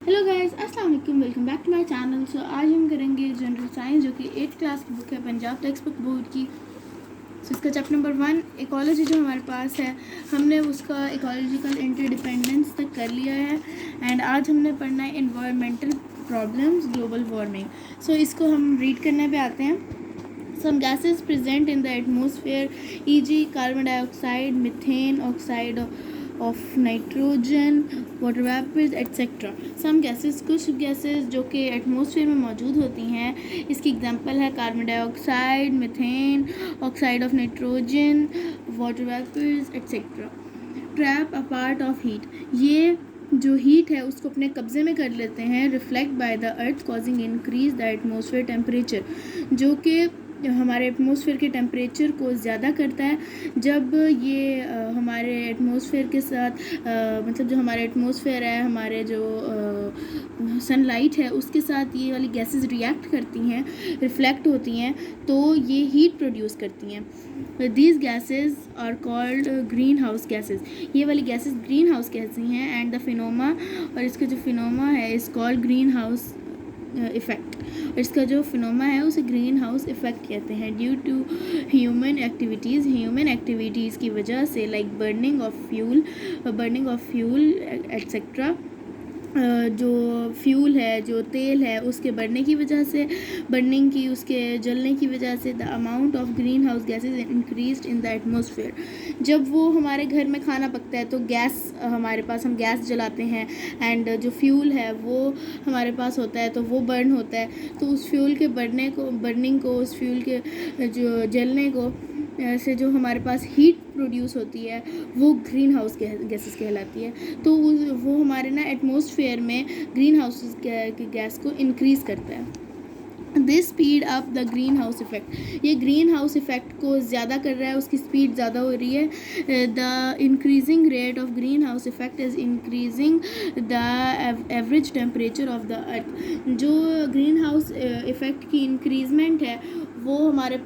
Hello guys, अस्सलाम वालेकुम, welcome back to my channel. So आज हम करेंगे जनरल साइंस, जो कि 8th क्लास की बुक है, पंजाब टेक्स्ट बुक बोर्ड की। सो इसका चैप्टर नंबर 1 इकोलॉजी जो हमारे पास है, हमने उसका इकोलॉजिकल इंटरडिपेंडेंस तक कर लिया है। एंड आज हमने पढ़ना है इन्वायरमेंटल प्रॉब्लम्स, ग्लोबल वार्मिंग। सो इसको हम रीड करने पे आते हैं। Some gases present in the atmosphere, e.g. carbon dioxide, methane, oxide of nitrogen, water vapors, etc. Some gases, कुछ gases जो कि एटमॉस्फेयर में मौजूद होती हैं, इसकी एग्जांपल है carbon dioxide, methane, oxide of nitrogen, water vapours, etc. Trap a part of heat, ये जो हीट है उसको अपने कब्जे में कर लेते हैं। Reflect by the earth causing increase the atmosphere temperature, जो कि हमारे एटमॉस्फेयर के टेम्परेचर को ज़्यादा करता है। जब ये हमारे एटमॉस्फेयर के साथ मतलब जो हमारे एटमॉस्फेयर है, हमारे जो सनलाइट है, उसके साथ ये वाली गैसेस रिएक्ट करती हैं, रिफ्लेक्ट होती हैं, तो ये हीट प्रोड्यूस करती हैं। These gases are called green house gases, ये वाली गैसेस ग्रीन हाउस गैसें हैं। एंड द फिनोमा, और इसका जो फिनोमा है is called green house effect. इसका जो फिनोमा है उसे ग्रीन हाउस इफ़ेक्ट कहते हैं। ड्यू टू ह्यूमन एक्टिविटीज़ की वजह से, like burning of fuel etcetera, जो फ्यूल है, जो तेल है, उसके बढ़ने की वजह से, उसके जलने की वजह से, the amount of green house gases increased in the atmosphere. जब वो हमारे घर में खाना पकता है तो गैस हमारे पास, हम गैस जलाते हैं, एंड जो फ्यूल है वो हमारे पास होता है तो वो बर्न होता है, तो उस फ्यूल के बर्निंग को, उस फ्यूल के जो जलने को से जो हमारे पास हीट प्रोड्यूस होती है वो ग्रीन हाउस गैसेस कहलाती है। तो वो हमारे ना एटमॉस्फेयर में ग्रीन हाउस गैस को इंक्रीज़ करता है। This speed up the green house effect, ये ग्रीन हाउस इफ़ेक्ट को ज़्यादा कर रहा है, उसकी स्पीड ज़्यादा हो रही है। The increasing rate of green house effect is increasing the average temperature of the अर्थ। जो ग्रीन हाउस इफ़ेक्ट की इंक्रीजमेंट है वो हमारे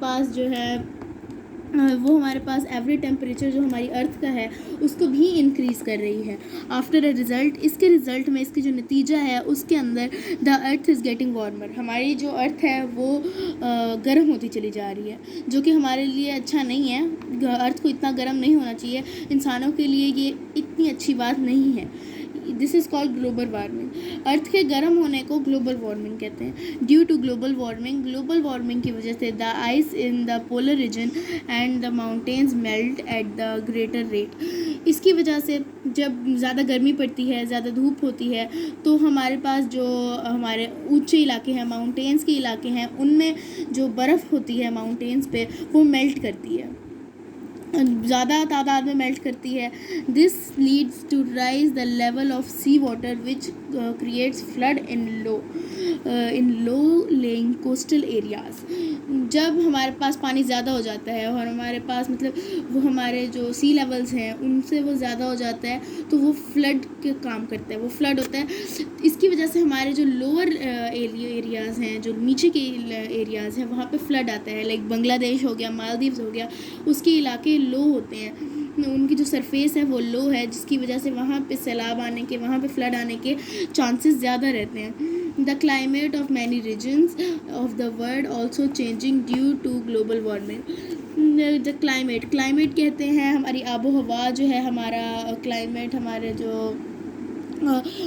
पास एवरेज टेम्परेचर जो हमारी अर्थ का है उसको भी इंक्रीज़ कर रही है। आफ्टर अ रिज़ल्ट, इसके रिज़ल्ट में, इसकी जो नतीजा है उसके अंदर, the earth is getting warmer, हमारी जो अर्थ है वो गर्म होती चली जा रही है, जो कि हमारे लिए अच्छा नहीं है। अर्थ को इतना गर्म नहीं होना चाहिए, इंसानों के लिए ये इतनी अच्छी बात नहीं है। This is called global warming. Earth के गर्म होने को ग्लोबल वार्मिंग कहते हैं। ड्यू टू ग्लोबल वार्मिंग की वजह से the ice in the polar region and the mountains melt at the greater rate. इसकी वजह से जब ज़्यादा गर्मी पड़ती है, ज़्यादा धूप होती है, तो हमारे पास जो हमारे ऊंचे इलाके हैं, माउंटेन्स के इलाके हैं, उनमें जो बर्फ़ होती है माउंटेन्स पे वो मेल्ट करती है, ज़्यादा तादाद में मेल्ट करती है। This leads to rise the level of sea water which creates flood in low lying coastal areas. जब हमारे पास पानी ज़्यादा हो जाता है और हमारे पास मतलब वो हमारे जो सी लेवल्स हैं उनसे वो ज़्यादा हो जाता है, तो वो फ्लड के काम करता है, वो फ्लड होता है। इसकी वजह से हमारे जो लोअर एरियाज़ हैं, जो नीचे के एरियाज़ हैं, वहाँ पे फ्लड आता है। लाइक बांग्लादेश हो गया, मालदीव्स हो गया, उसके इलाके लो होते हैं, उनकी जो सरफेस है वो लो है, जिसकी वजह से वहाँ पे सैलाब आने के, वहाँ पे फ्लड आने के चांसेस ज़्यादा रहते हैं। The climate of many regions of the world also changing due to global warming. The climate कहते हैं हमारी आबो हवा, जो है हमारा क्लाइमेट,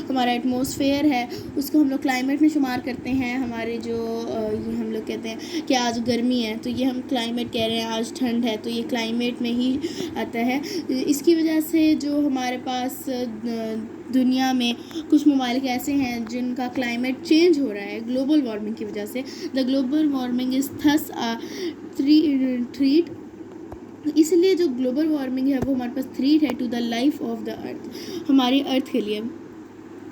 हमारा एटमॉस्फेयर है उसको हम लोग क्लाइमेट में शुमार करते हैं। हमारे जो ये हम लोग कहते हैं कि आज गर्मी है तो ये हम क्लाइमेट कह रहे हैं, आज ठंड है तो ये क्लाइमेट में ही आता है। इसकी वजह से जो हमारे पास दुनिया में कुछ ममालिक ऐसे हैं जिनका क्लाइमेट चेंज हो रहा है ग्लोबल वार्मिंग की वजह से। The global warming is thus a threat, इसलिए जो ग्लोबल वार्मिंग है वो हमारे पास थ्रीट है to the life of the earth, हमारी अर्थ के लिए।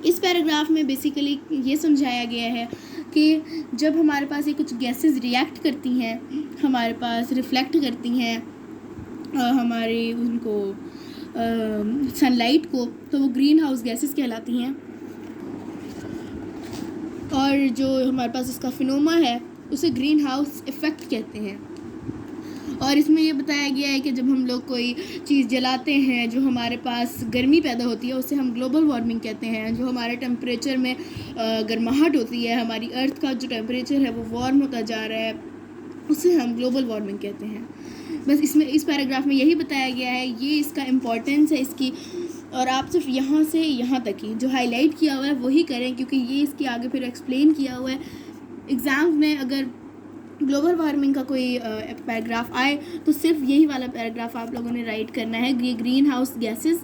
इस पैराग्राफ में बेसिकली ये समझाया गया है कि जब हमारे पास ये कुछ गैसेस रिएक्ट करती हैं, हमारे पास रिफ्लेक्ट करती हैं हमारे उनको सनलाइट को, तो वो ग्रीन हाउस गैसेस कहलाती हैं। और जो हमारे पास इसका फिनोमा है उसे ग्रीन हाउस इफ़ेक्ट कहते हैं। और इसमें ये बताया गया है कि जब हम लोग कोई चीज़ जलाते हैं जो हमारे पास गर्मी पैदा होती है उसे हम ग्लोबल वार्मिंग कहते हैं। जो हमारे टेम्परेचर में गर्माहट होती है, हमारी अर्थ का जो टेम्परेचर है वो वार्म होता जा रहा है, उसे हम ग्लोबल वार्मिंग कहते हैं। बस इसमें इस पैराग्राफ में यही बताया गया है, ये इसका इम्पोर्टेंस है इसकी। और आप सिर्फ यहाँ से यहाँ तक ही जो हाईलाइट किया हुआ है वही करें, क्योंकि ये इसके आगे फिर एक्सप्लेन किया हुआ है। एग्ज़ाम में अगर ग्लोबल वार्मिंग का कोई पैराग्राफ आए तो सिर्फ यही वाला पैराग्राफ आप लोगों ने राइट करना है, ये ग्रीन हाउस गैसेस,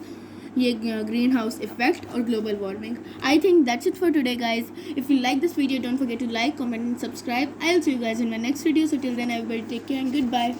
ये ग्रीन हाउस इफेक्ट और global warming. I think that's it for today guys. If you like this video don't forget to like, comment and subscribe. I will see you guys in my next video, so till then everybody take care and good bye.